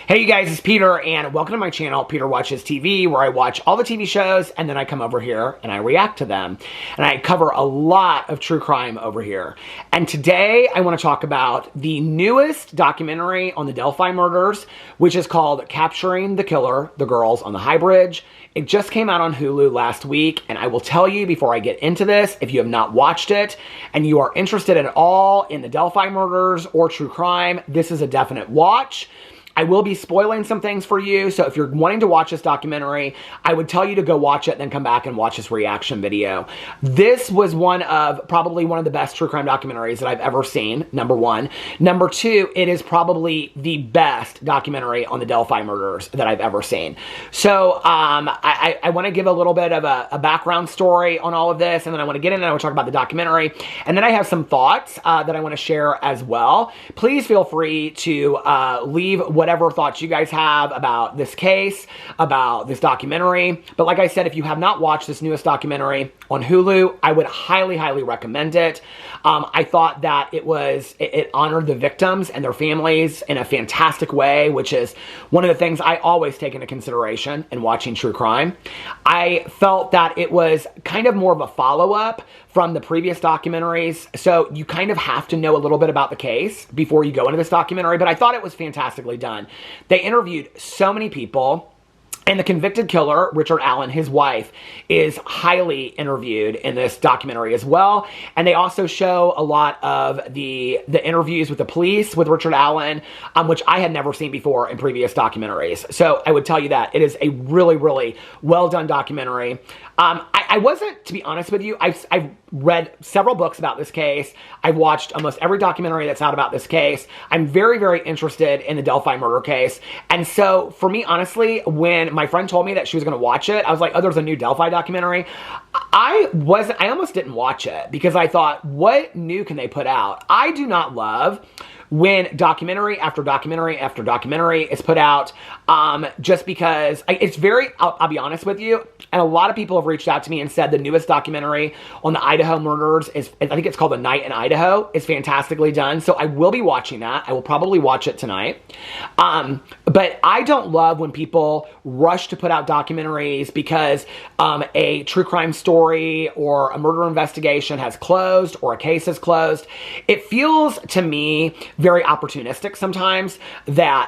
Hey you guys, it's Peter and welcome to my channel, Peter Watches TV, where I watch all the TV shows and then I come over here and I react to them. And I cover a lot of true crime over here. And today I want to talk about the newest documentary on the Delphi murders, which is called Capturing the Killer, the Girls on the High Bridge. It just came out on Hulu last week, and I will tell you before I get into this, if you have not watched it and you are interested at all in the Delphi murders or true crime, this is a definite watch. I will be spoiling some things for you, so if you're wanting to watch this documentary, I would tell you to go watch it and then come back and watch this reaction video. This was probably one of the best true crime documentaries that I've ever seen, number one. Number two, it is probably the best documentary on the Delphi murders that I've ever seen. So I want to give a little bit of a background story on all of this, and then I want to get in and I want to talk about the documentary. And then I have some thoughts that I want to share as well. Please feel free to leave whatever thoughts you guys have about this case, about this documentary. But like I said, if you have not watched this newest documentary on Hulu, I would highly, highly recommend it. I thought that it honored the victims and their families in a fantastic way, which is one of the things I always take into consideration in watching true crime. I felt that it was kind of more of a follow-up from the previous documentaries, so you kind of have to know a little bit about the case before you go into this documentary, but I thought it was fantastically done. They interviewed so many people. And the convicted killer, Richard Allen, his wife, is highly interviewed in this documentary as well. And they also show a lot of the interviews with the police with Richard Allen, which I had never seen before in previous documentaries. So I would tell you that it is a really, really well done documentary. I wasn't, to be honest with you, I've read several books about this case. I've watched almost every documentary that's out about this case. I'm very, very interested in the Delphi murder case. And so for me, honestly, when my friend told me that she was going to watch it, I was like, oh, there's a new Delphi documentary. I almost didn't watch it because I thought, what new can they put out? I do not love when documentary after documentary after documentary is put out, just because it's very, I'll be honest with you, and a lot of people have reached out to me and said the newest documentary on the Idaho murders is, I think it's called The Night in Idaho, is fantastically done. So I will be watching that. I will probably watch it tonight. But I don't love when people rush to put out documentaries because a true crime story or a murder investigation has closed or a case is closed. It feels to me very opportunistic sometimes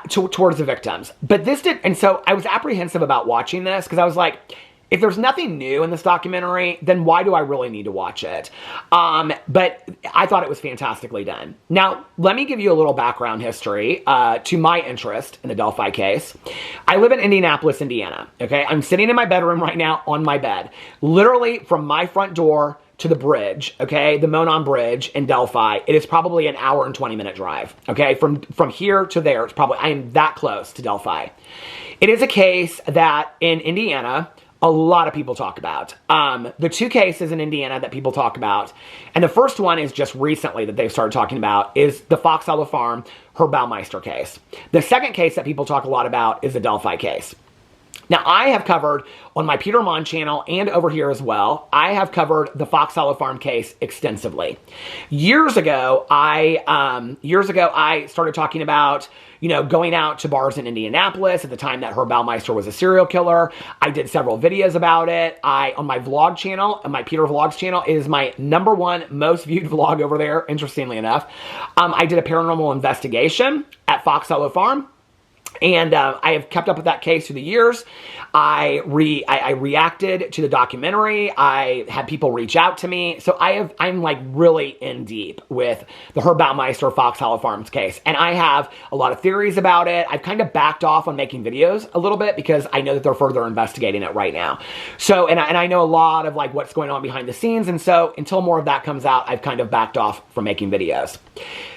towards the victims. But this did, and so I was apprehensive about watching this because I was like, if there's nothing new in this documentary, then why do I really need to watch it? But I thought it was fantastically done. Now, let me give you a little background history to my interest in the Delphi case. I live in Indianapolis, Indiana, okay? I'm sitting in my bedroom right now on my bed. Literally from my front door to the bridge, okay, the Monon Bridge in Delphi, it is probably an hour and 20-minute drive, okay? From here to there, I am that close to Delphi. It is a case that in Indiana, a lot of people talk about. The two cases in Indiana that people talk about, and the first one is just recently that they've started talking about, is the Fox Hollow Farm Herb Baumeister case. The second case that people talk a lot about is the Delphi case. Now, I have covered on my Peter Mon channel and over here as well, I have covered the Fox Hollow Farm case extensively. Years ago, I started talking about, going out to bars in Indianapolis at the time that Herb Baumeister was a serial killer. I did several videos about it. On my vlog channel, on my Peter Vlogs channel, it is my #1 most viewed vlog over there, interestingly enough. I did a paranormal investigation at Fox Hollow Farm. And I have kept up with that case through the years. I reacted to the documentary. I had people reach out to me. So I'm like really in deep with the Herb Baumeister Fox Hollow Farms case. And I have a lot of theories about it. I've kind of backed off on making videos a little bit because I know that they're further investigating it right now. So, and I know a lot of like what's going on behind the scenes. And so until more of that comes out, I've kind of backed off from making videos.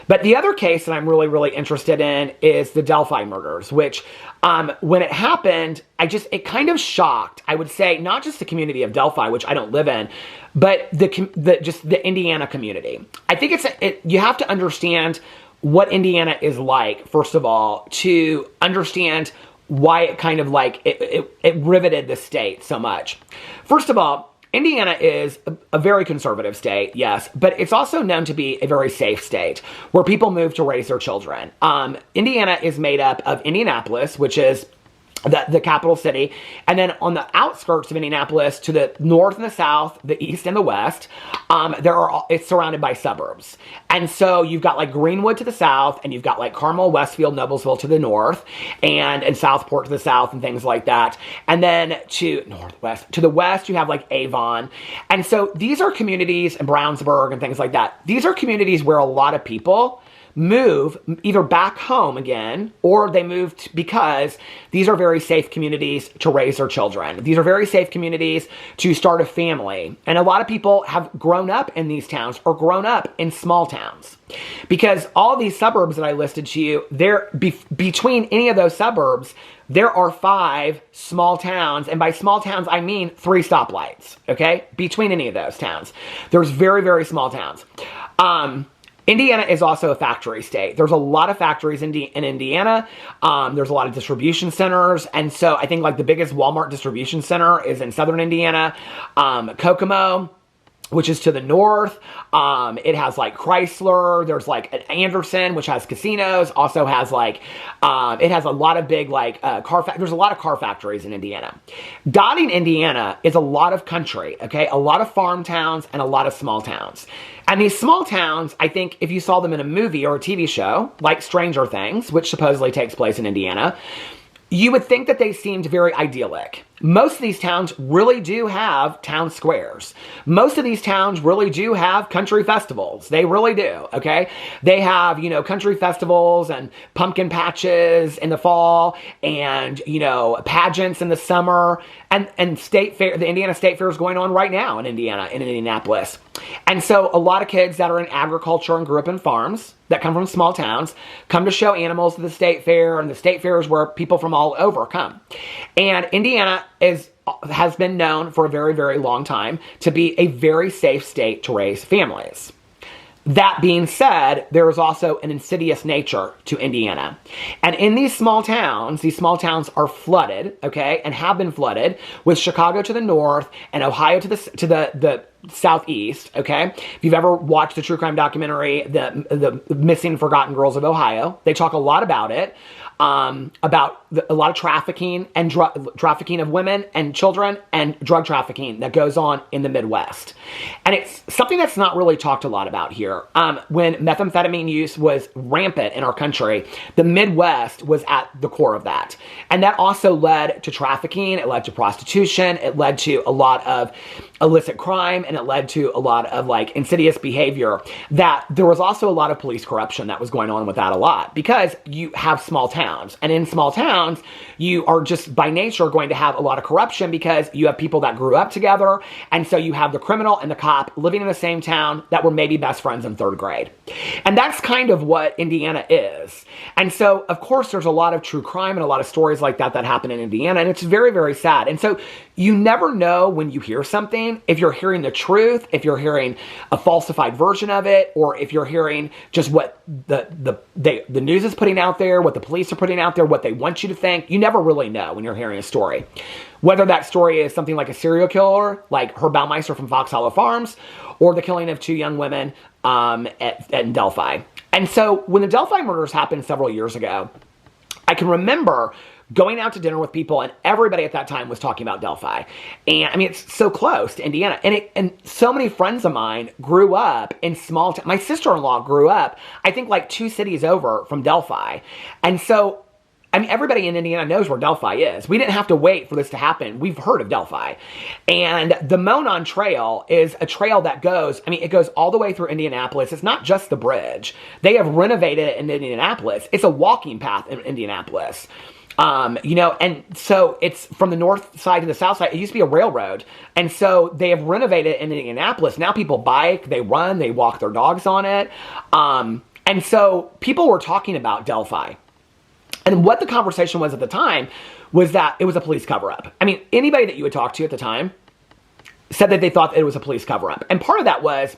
But the other case that I'm really, really interested in is the Delphi murders, which when it happened, it kind of shocked, I would say, not just the community of Delphi, which I don't live in, but just the Indiana community. I think you have to understand what Indiana is like, first of all, to understand why it kind of like, it riveted the state so much. First of all, Indiana is a very conservative state, yes, but it's also known to be a very safe state where people move to raise their children. Indiana is made up of Indianapolis, which is the capital city, and then on the outskirts of Indianapolis, to the north and the south, the east and the west, it's surrounded by suburbs. And so you've got like Greenwood to the south, and you've got like Carmel, Westfield, Noblesville to the north, and Southport to the south, and things like that. And then to the west, you have like Avon. And so these are communities, and Brownsburg and things like that. These are communities where a lot of people move either back home again, or they moved because these are very safe communities to raise their children. These are very safe communities to start a family. And a lot of people have grown up in these towns or grown up in small towns. Because all these suburbs that I listed to you, between any of those suburbs, there are 5 small towns. And by small towns, I mean 3 stoplights, okay? Between any of those towns. There's very, very small towns. Indiana is also a factory state. There's a lot of factories in Indiana. There's a lot of distribution centers. And so I think like the biggest Walmart distribution center is in southern Indiana. Kokomo, which is to the north. It has like Chrysler. There's like an Anderson, which has casinos. Also has like, it has a lot of big like there's a lot of car factories in Indiana. Dotting Indiana is a lot of country, okay? A lot of farm towns and a lot of small towns. And these small towns, I think if you saw them in a movie or a TV show, like Stranger Things, which supposedly takes place in Indiana, you would think that they seemed very idyllic. Most of these towns really do have town squares. Most of these towns really do have country festivals. They really do, okay? They have, you know, country festivals and pumpkin patches in the fall and, you know, pageants in the summer and state fair. The Indiana State Fair is going on right now in Indiana, in Indianapolis. And so a lot of kids that are in agriculture and grew up in farms that come from small towns come to show animals to the state fair, and the state fair is where people from all over come. And Indiana has been known for a very, very long time to be a very safe state to raise families. That being said, there is also an insidious nature to Indiana. And in these small towns are flooded, okay, and have been flooded, with Chicago to the north and Ohio to the southeast, okay? If you've ever watched the true crime documentary, the Missing Forgotten Girls of Ohio, they talk a lot about it. About a lot of trafficking and trafficking of women and children and drug trafficking that goes on in the Midwest. And it's something that's not really talked a lot about here. When methamphetamine use was rampant in our country, the Midwest was at the core of that. And that also led to trafficking, it led to prostitution, it led to a lot of illicit crime, and it led to a lot of like insidious behavior. That there was also a lot of police corruption that was going on with that a lot, because you have small towns. And in small towns, you are just by nature going to have a lot of corruption because you have people that grew up together. And so you have the criminal and the cop living in the same town that were maybe best friends in 3rd grade. And that's kind of what Indiana is. And so, of course, there's a lot of true crime and a lot of stories like that happen in Indiana. And it's very, very sad. And so you never know when you hear something, if you're hearing the truth, if you're hearing a falsified version of it, or if you're hearing just what the news is putting out there, what the police are putting out there, what they want you to think. You never really know when you're hearing a story. Whether that story is something like a serial killer, like Herb Baumeister from Fox Hollow Farms, or the killing of 2 young women at Delphi. And so when the Delphi murders happened several years ago, I can remember going out to dinner with people, and everybody at that time was talking about Delphi. And I mean, it's so close to Indiana. And so many friends of mine grew up in small towns. My sister-in-law grew up, I think, like 2 cities over from Delphi. And so, I mean, everybody in Indiana knows where Delphi is. We didn't have to wait for this to happen. We've heard of Delphi. And the Monon Trail is a trail that goes, I mean, it goes all the way through Indianapolis. It's not just the bridge. They have renovated it in Indianapolis. It's a walking path in Indianapolis. You know, and so it's from the north side to the south side. It used to be a railroad. And so they have renovated it in Indianapolis. Now people bike, they run, they walk their dogs on it. And so people were talking about Delphi. And what the conversation was at the time was that it was a police cover-up. I mean, anybody that you would talk to at the time said that they thought it was a police cover-up. And part of that was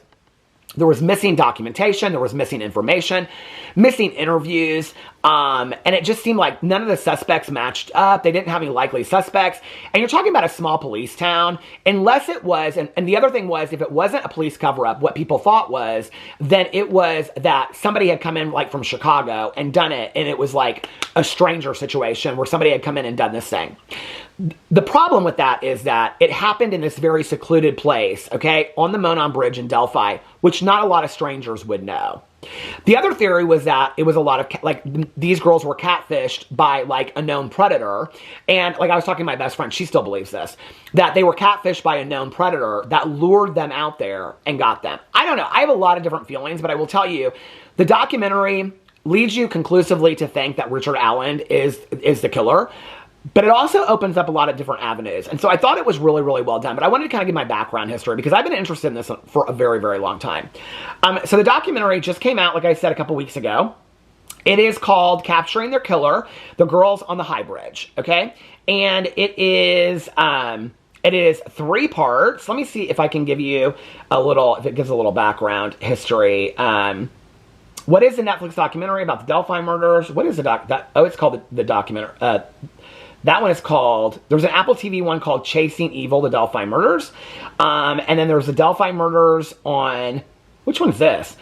There was missing documentation, there was missing information, missing interviews, and it just seemed like none of the suspects matched up. They didn't have any likely suspects. And you're talking about a small police town, unless it was, and the other thing was, if it wasn't a police cover-up, what people thought was, then it was that somebody had come in like from Chicago and done it, and it was like a stranger situation where somebody had come in and done this thing. The problem with that is that it happened in this very secluded place, okay, on the Monon Bridge in Delphi, which not a lot of strangers would know. The other theory was that it was a lot of, like, these girls were catfished by, like, a known predator. And, like, I was talking to my best friend, she still believes this, that they were catfished by a known predator that lured them out there and got them. I don't know. I have a lot of different feelings, but I will tell you, the documentary leads you conclusively to think that Richard Allen is the killer. But it also opens up a lot of different avenues. And so I thought it was really, really well done. But I wanted to kind of give my background history because I've been interested in this for a very, very long time. So the documentary just came out, like I said, a couple weeks ago. It is called Capturing Their Killer, The Girls on the High Bridge, okay? And it is 3 parts. Let me see if I can give you a little, if it gives a little background history. What is the Netflix documentary about the Delphi murders? What is the it's called the documentary. That one is called, there's an Apple TV one called Chasing Evil, the Delphi Murders. And then there's the Delphi Murders on, which one is this?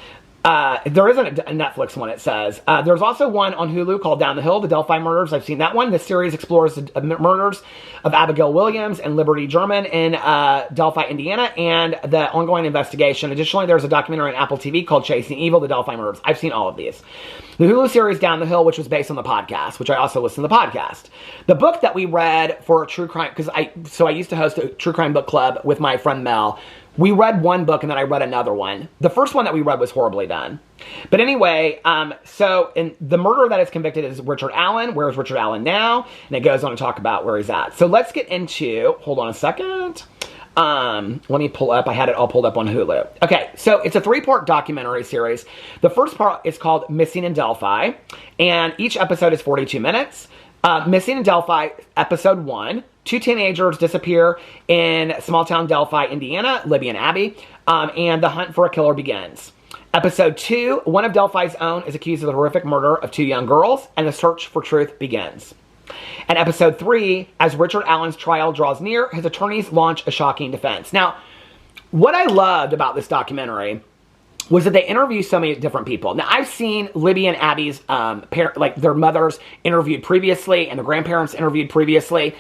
There isn't a Netflix one, it says. There's also one on Hulu called Down the Hill, the Delphi Murders. I've seen that one. This series explores the murders of Abigail Williams and Liberty German in Delphi, Indiana, and the ongoing investigation. Additionally, there's a documentary on Apple TV called Chasing Evil, the Delphi Murders. I've seen all of these. The Hulu series Down the Hill, which was based on the podcast, which I also listen to the podcast. The book that we read for a true crime, because I used to host a true crime book club with my friend Mel. We read one book and then I read another one. The first one that we read was horribly done. But anyway, so in the murderer that is convicted is Richard Allen. Where is Richard Allen now? And it goes on to talk about where he's at. So let's get into, hold on a second. Let me pull up. I had it all pulled up on Hulu. Okay, so it's a 3-part documentary series. The first part is called Missing in Delphi, and each episode is 42 minutes. Missing in Delphi, episode 1. 2 teenagers disappear in small town Delphi, Indiana, Libby and Abby, and the hunt for a killer begins. Episode 2, one of Delphi's own is accused of the horrific murder of 2 young girls, and the search for truth begins. And episode 3, as Richard Allen's trial draws near, his attorneys launch a shocking defense. Now, what I loved about this documentary was that they interview so many different people. Now, I've seen Libby and Abby's, their mothers interviewed previously, and the grandparents interviewed previously.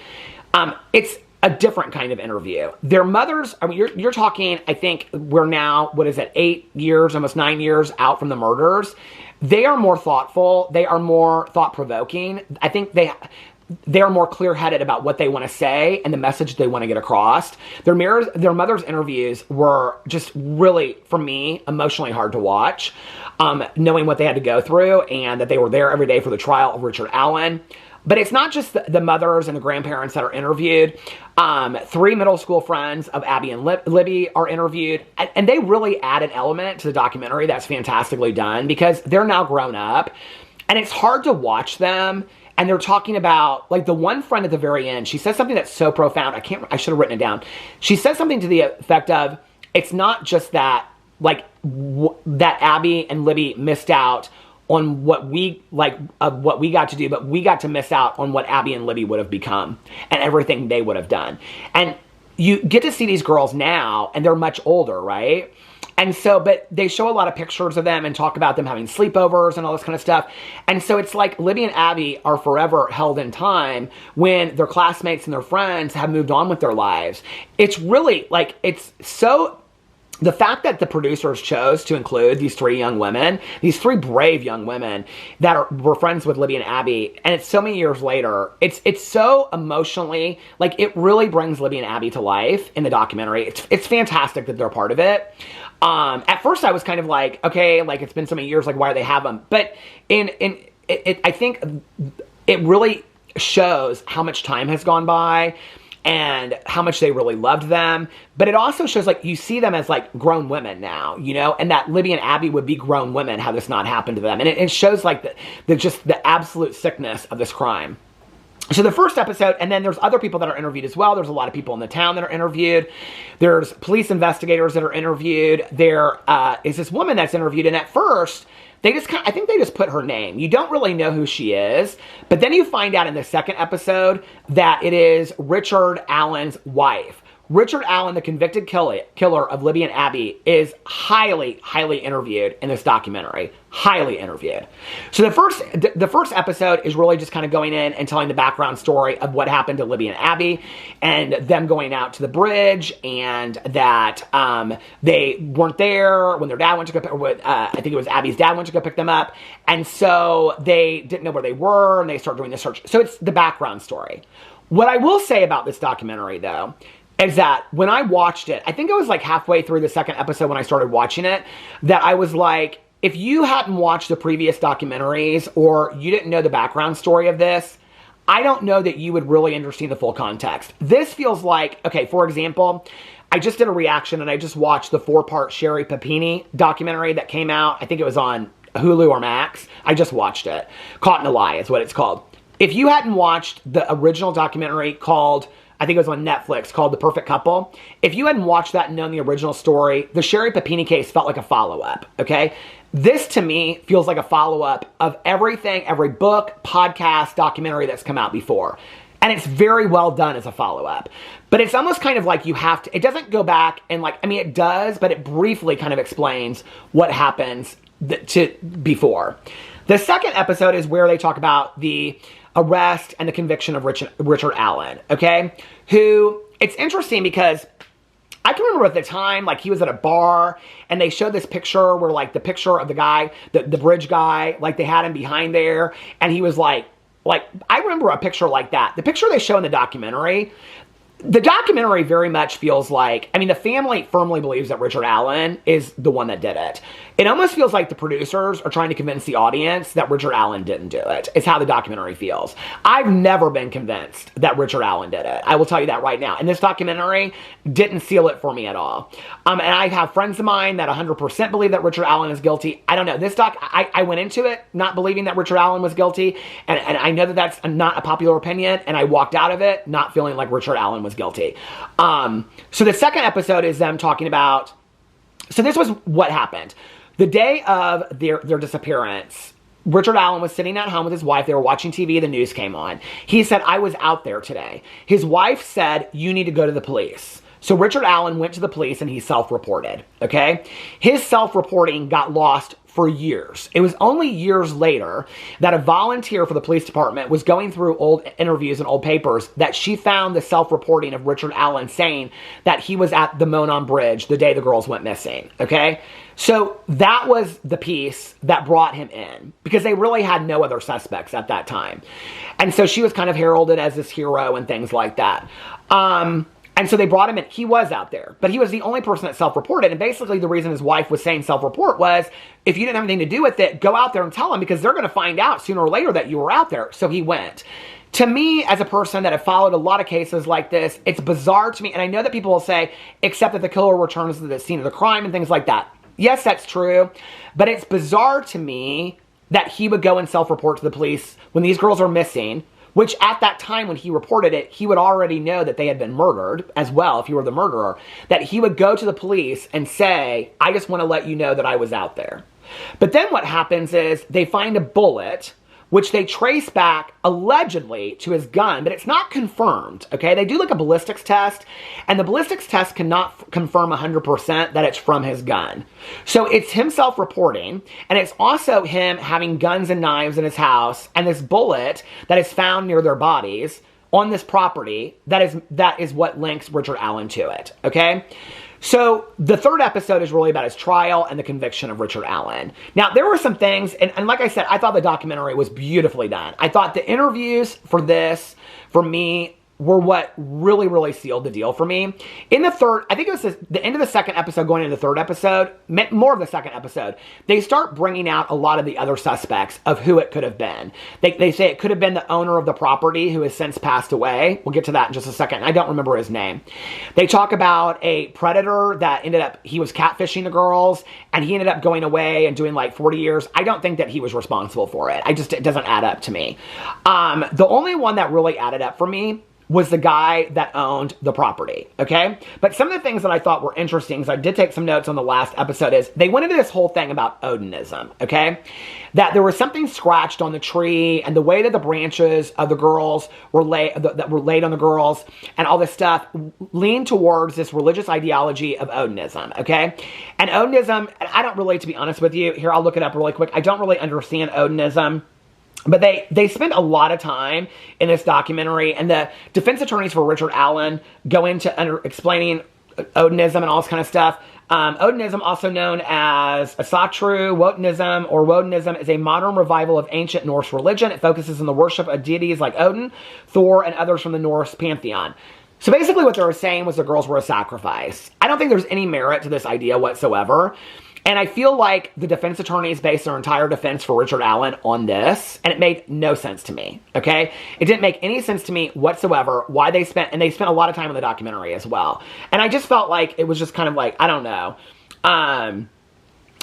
It's a different kind of interview. Their mothers, I mean, you're talking, I think we're now, 8 years, almost 9 years out from the murders. They are more thoughtful. They are more thought-provoking. I think they are more clear-headed about what they want to say and the message they want to get across. Their mother's interviews were just really, for me, emotionally hard to watch, knowing what they had to go through and that they were there every day for the trial of Richard Allen. But it's not just the mothers and the grandparents that are interviewed. 3 middle school friends of Abby and Libby are interviewed. And they really add an element to the documentary that's fantastically done because they're now grown up. And it's hard to watch them. And they're talking about, like, the one friend at the very end, she says something that's so profound. I should have written it down. She says something to the effect of, it's not just that, like, that Abby and Libby missed out on what we got to do, but we got to miss out on what Abby and Libby would have become and everything they would have done. And you get to see these girls now, and they're much older, right? And so, but they show a lot of pictures of them and talk about them having sleepovers and all this kind of stuff. And so it's like Libby and Abby are forever held in time when their classmates and their friends have moved on with their lives. It's really, like, it's so... The fact that the producers chose to include these 3 young women, these 3 brave young women that were friends with Libby and Abby, and it's so many years later, it's so emotionally, like, it really brings Libby and Abby to life in the documentary. It's fantastic that they're part of it. At first I was kind of like, okay, like, it's been so many years, like, why do they have them? But I think it really shows how much time has gone by and how much they really loved them. But it also shows, like, you see them as, like, grown women now, you know, and that Libby and Abby would be grown women had this not happened to them. And it shows, like, just the absolute sickness of this crime. So the first episode, and then there's other people that are interviewed as well. There's a lot of people in the town that are interviewed. There's police investigators that are interviewed. There is this woman that's interviewed, and at first, I think they just put her name. You don't really know who she is, but then you find out in the second episode that it is Richard Allen's wife. Richard Allen, the convicted killer of Libby and Abby, is highly, highly interviewed in this documentary. Highly interviewed. So the first episode is really just kind of going in and telling the background story of what happened to Libby and Abby, and them going out to the bridge, and that they weren't there when their dad went to go I think it was Abby's dad went to go pick them up, and so they didn't know where they were, and they start doing the search. So it's the background story. What I will say about this documentary, though, is that when I watched it, I think it was like halfway through the second episode when I started watching it, that I was like, if you hadn't watched the previous documentaries or you didn't know the background story of this, I don't know that you would really understand the full context. This feels like, okay, for example, I just did a reaction and I just watched the 4-part Sherry Papini documentary that came out. I think it was on Hulu or Max. I just watched it. Caught in a Lie is what it's called. If you hadn't watched the original documentary called, I think it was on Netflix, called The Perfect Couple. If you hadn't watched that and known the original story, the Sherry Papini case felt like a follow-up, okay? This, to me, feels like a follow-up of everything, every book, podcast, documentary that's come out before. And it's very well done as a follow-up. But it's almost kind of like you have to, it doesn't go back and like, I mean, it does, but it briefly kind of explains what happens before. The second episode is where they talk about the arrest and the conviction of Richard Allen, okay? Who, it's interesting because I can remember at the time, like, he was at a bar and they showed this picture where, like, the picture of the guy, the bridge guy, like, they had him behind there, and he was like, I remember a picture like that. The picture they show in the documentary very much feels like, I mean, the family firmly believes that Richard Allen is the one that did it. It almost feels like the producers are trying to convince the audience that Richard Allen didn't do it. It's how the documentary feels. I've never been convinced that Richard Allen did it. I will tell you that right now. And this documentary didn't seal it for me at all. And I have friends of mine that 100% believe that Richard Allen is guilty. I don't know. This I went into it not believing that Richard Allen was guilty. And I know that that's not a popular opinion. And I walked out of it not feeling like Richard Allen was guilty. So the second episode is them talking about, so this was what happened. The day of their disappearance, Richard Allen was sitting at home with his wife. They were watching TV. The news came on. He said, I was out there today. His wife said, you need to go to the police. So Richard Allen went to the police and he self-reported, okay? His self-reporting got lost for years. It was only years later that a volunteer for the police department was going through old interviews and old papers that she found the self-reporting of Richard Allen saying that he was at the Monon Bridge the day the girls went missing, okay? So that was the piece that brought him in because they really had no other suspects at that time. And so she was kind of heralded as this hero and things like that. And so they brought him in. He was out there, but he was the only person that self-reported. And basically the reason his wife was saying self-report was, if you didn't have anything to do with it, go out there and tell them because they're going to find out sooner or later that you were out there. So he went. To me, as a person that have followed a lot of cases like this, it's bizarre to me. And I know that people will say, except that the killer returns to the scene of the crime and things like that. Yes, that's true. But it's bizarre to me that he would go and self-report to the police when these girls are missing, which at that time when he reported it, he would already know that they had been murdered as well, if he were the murderer, that he would go to the police and say, I just want to let you know that I was out there. But then what happens is they find a bullet, which they trace back allegedly to his gun, but it's not confirmed, okay? They do like a ballistics test, and the ballistics test cannot confirm 100% that it's from his gun. So it's him self-reporting, and it's also him having guns and knives in his house, and this bullet that is found near their bodies on this property, that is what links Richard Allen to it, okay? So the third episode is really about his trial and the conviction of Richard Allen. Now, there were some things, and like I said, I thought the documentary was beautifully done. I thought the interviews for this, for me, were what really, really sealed the deal for me. In the third, I think it was the end of the second episode going into the third episode, more of the second episode, they start bringing out a lot of the other suspects of who it could have been. They say it could have been the owner of the property who has since passed away. We'll get to that in just a second. I don't remember his name. They talk about a predator that he was catfishing the girls, and he ended up going away and doing like 40 years. I don't think that he was responsible for it. It doesn't add up to me. The only one that really added up for me was the guy that owned the property, okay? But some of the things that I thought were interesting, because I did take some notes on the last episode, is they went into this whole thing about Odinism, okay? That there was something scratched on the tree, and the way that the branches of the girls were that were laid on the girls, and all this stuff leaned towards this religious ideology of Odinism, okay? And Odinism, I don't really, to be honest with you, here I'll look it up really quick, I don't really understand Odinism. But they spend a lot of time in this documentary, and the defense attorneys for Richard Allen go into explaining Odinism and all this kind of stuff. Odinism, also known as Asatru, Wotanism, is a modern revival of ancient Norse religion. It focuses on the worship of deities like Odin, Thor, and others from the Norse pantheon. So basically what they were saying was the girls were a sacrifice. I don't think there's any merit to this idea whatsoever. And I feel like the defense attorneys based their entire defense for Richard Allen on this, and it made no sense to me, okay? It didn't make any sense to me whatsoever why they spent a lot of time in the documentary as well. And I just felt like it was just kind of like, I don't know.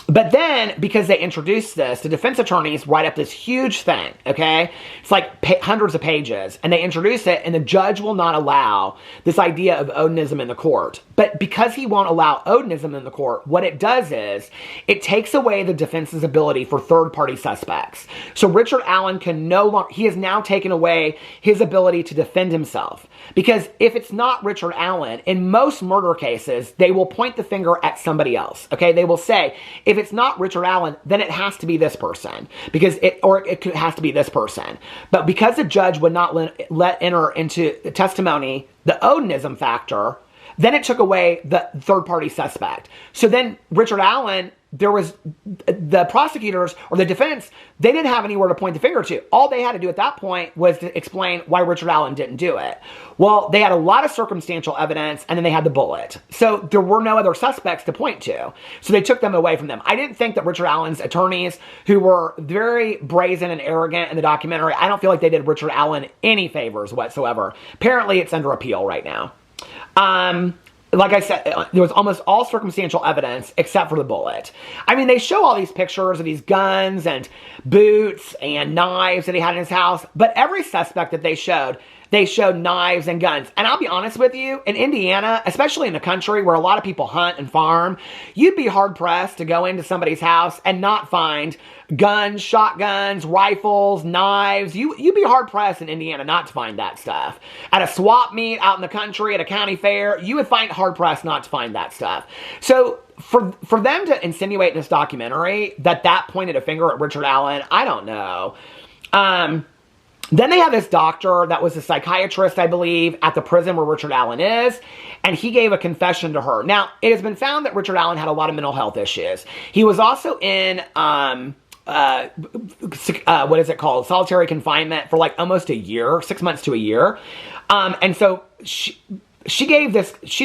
But then, because they introduced this, the defense attorneys write up this huge thing, okay? It's like hundreds of pages, and they introduce it, and the judge will not allow this idea of Odinism in the court. But because he won't allow Odinism in the court, what it does is, it takes away the defense's ability for third-party suspects. So Richard Allen can no longer, he has now taken away his ability to defend himself. Because if it's not Richard Allen, in most murder cases, they will point the finger at somebody else, okay? They will say, if it's not Richard Allen, then it has to be this person, it has to be this person. But because the judge would not let enter into the testimony the Odinism factor, then it took away the third-party suspect. So then Richard Allen, there was the prosecutors or the defense, they didn't have anywhere to point the finger to. All they had to do at that point was to explain why Richard Allen didn't do it. Well, they had a lot of circumstantial evidence, and then they had the bullet. So there were no other suspects to point to. So they took them away from them. I didn't think that Richard Allen's attorneys, who were very brazen and arrogant in the documentary, I don't feel like they did Richard Allen any favors whatsoever. Apparently, it's under appeal right now. Like I said, there was almost all circumstantial evidence except for the bullet. I mean, they show all these pictures of these guns and boots and knives that he had in his house, but every suspect that they showed knives and guns. And I'll be honest with you, in Indiana, especially in the country where a lot of people hunt and farm, you'd be hard-pressed to go into somebody's house and not find guns, shotguns, rifles, knives. You'd be hard-pressed in Indiana not to find that stuff. At a swap meet out in the country, at a county fair, you would find hard-pressed not to find that stuff. So for them to insinuate in this documentary that pointed a finger at Richard Allen, I don't know. Then they have this doctor that was a psychiatrist, I believe, at the prison where Richard Allen is, and he gave a confession to her. Now, it has been found that Richard Allen had a lot of mental health issues. He was also in, what is it called? Solitary confinement for like almost a year, 6 months to a year. And so she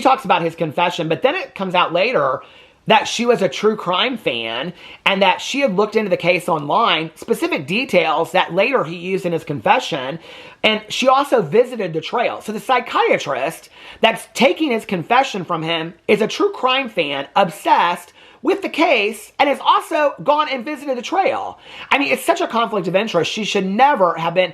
talks about his confession, but then it comes out later that she was a true crime fan and that she had looked into the case online, specific details that later he used in his confession, and she also visited the trail. So the psychiatrist that's taking his confession from him is a true crime fan, obsessed with the case, and has also gone and visited the trail. I mean, it's such a conflict of interest. She should never have been.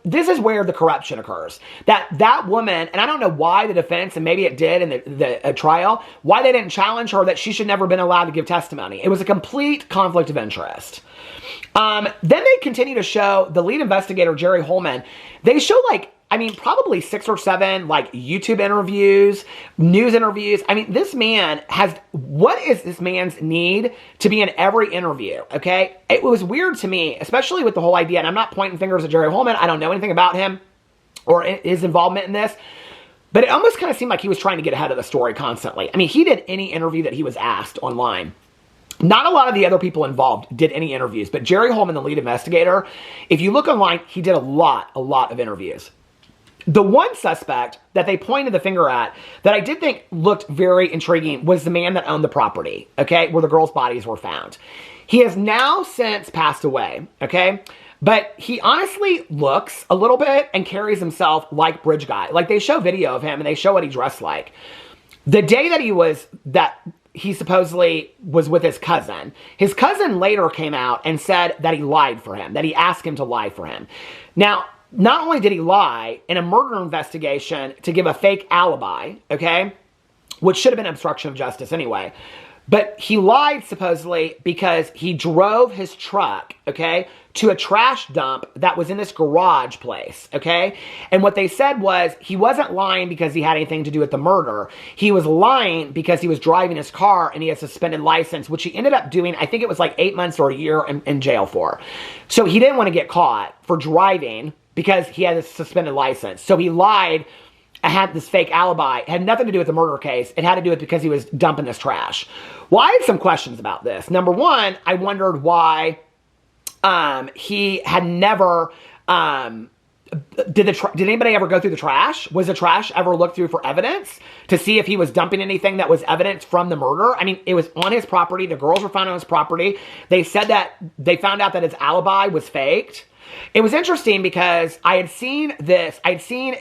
This is where the corruption occurs. That woman, and I don't know why the defense, and maybe it did in the trial, why they didn't challenge her that she should never have been allowed to give testimony. It was a complete conflict of interest. Then they continue to show the lead investigator, Jerry Holman. They show probably 6 or 7 YouTube interviews, news interviews. I mean, this man what is this man's need to be in every interview, okay? It was weird to me, especially with the whole idea, and I'm not pointing fingers at Jerry Holman. I don't know anything about him or his involvement in this, but it almost kind of seemed like he was trying to get ahead of the story constantly. I mean, he did any interview that he was asked online. Not a lot of the other people involved did any interviews, but Jerry Holman, the lead investigator, if you look online, he did a lot of interviews. The one suspect that they pointed the finger at that I did think looked very intriguing was the man that owned the property, okay, where the girls' bodies were found. He has now since passed away, okay? But he honestly looks a little bit and carries himself like Bridge Guy. Like, they show video of him and they show what he dressed like. The day that he supposedly was with his cousin later came out and said that he lied for him, that he asked him to lie for him. Now, not only did he lie in a murder investigation to give a fake alibi, okay, which should have been obstruction of justice anyway, but he lied supposedly because he drove his truck, okay, to a trash dump that was in this garage place, okay? And what they said was he wasn't lying because he had anything to do with the murder. He was lying because he was driving his car and he had a suspended license, which he ended up doing, I think it was like 8 months or a year in jail for. So he didn't want to get caught for driving because he had a suspended license. So he lied. I had this fake alibi. It had nothing to do with the murder case. It had to do with because he was dumping this trash. Well, I had some questions about this. Number one, I wondered why he had never, did anybody ever go through the trash? Was the trash ever looked through for evidence to see if he was dumping anything that was evidence from the murder? I mean, it was on his property. The girls were found on his property. They said that they found out that his alibi was faked. It was interesting because I had seen this. I'd seen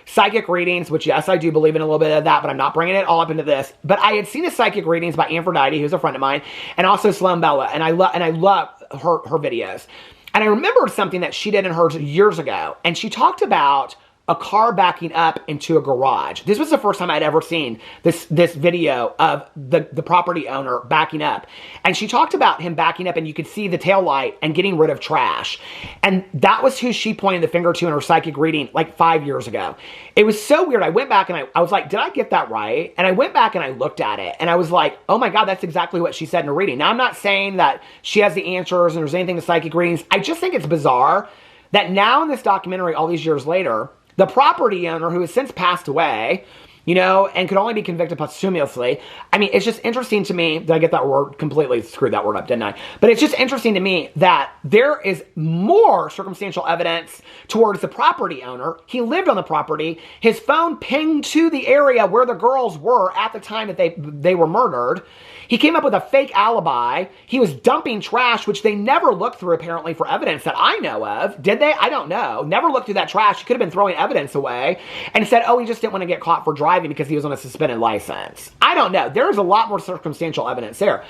psychic readings, which, yes, I do believe in a little bit of that, but I'm not bringing it all up into this. But I had seen the psychic readings by Aphrodite, who's a friend of mine, and also Sloan Bella, and I love her videos. And I remembered something that she did in hers years ago, and she talked about a car backing up into a garage. This was the first time I'd ever seen this video of the property owner backing up. And she talked about him backing up and you could see the taillight and getting rid of trash. And that was who she pointed the finger to in her psychic reading like 5 years ago. It was so weird. I went back and I was like, did I get that right? And I went back and I looked at it and I was like, oh my God, that's exactly what she said in her reading. Now, I'm not saying that she has the answers and there's anything to psychic readings. I just think it's bizarre that now in this documentary, all these years later, the property owner, who has since passed away, you know, and could only be convicted posthumously. I mean, it's just interesting to me. Did I get that word? Completely screwed that word up, didn't I? But it's just interesting to me that there is more circumstantial evidence towards the property owner. He lived on the property. His phone pinged to the area where the girls were at the time that they were murdered. He came up with a fake alibi. He was dumping trash, which they never looked through, apparently, for evidence that I know of. Did they? I don't know. Never looked through that trash. He could have been throwing evidence away and said, oh, he just didn't want to get caught for driving because he was on a suspended license. I don't know. There's a lot more circumstantial evidence there.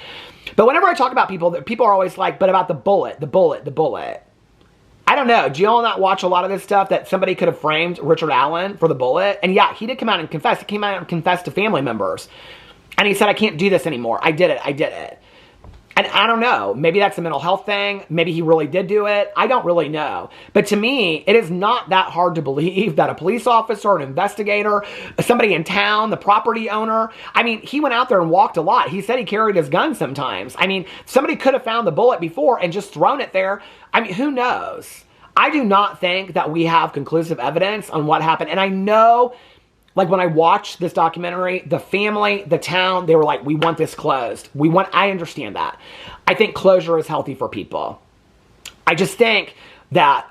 But whenever I talk about people are always like, but about the bullet. I don't know. Do you all not watch a lot of this stuff that somebody could have framed Richard Allen for the bullet? And yeah, he did come out and confess. He came out and confessed to family members. And he said, I can't do this anymore. I did it. And I don't know. Maybe that's a mental health thing. Maybe he really did do it. I don't really know. But to me, it is not that hard to believe that a police officer, an investigator, somebody in town, the property owner, I mean, he went out there and walked a lot. He said he carried his gun sometimes. I mean, somebody could have found the bullet before and just thrown it there. I mean, who knows? I do not think that we have conclusive evidence on what happened. And I know, like, when I watched this documentary, the family, the town, they were like, we want this closed. I understand that. I think closure is healthy for people. I just think that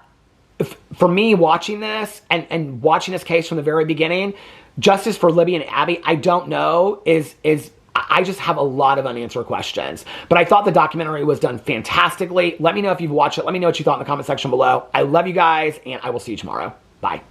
for me watching this and watching this case from the very beginning, justice for Libby and Abby, I don't know, I just have a lot of unanswered questions. But I thought the documentary was done fantastically. Let me know if you've watched it. Let me know what you thought in the comment section below. I love you guys, and I will see you tomorrow. Bye.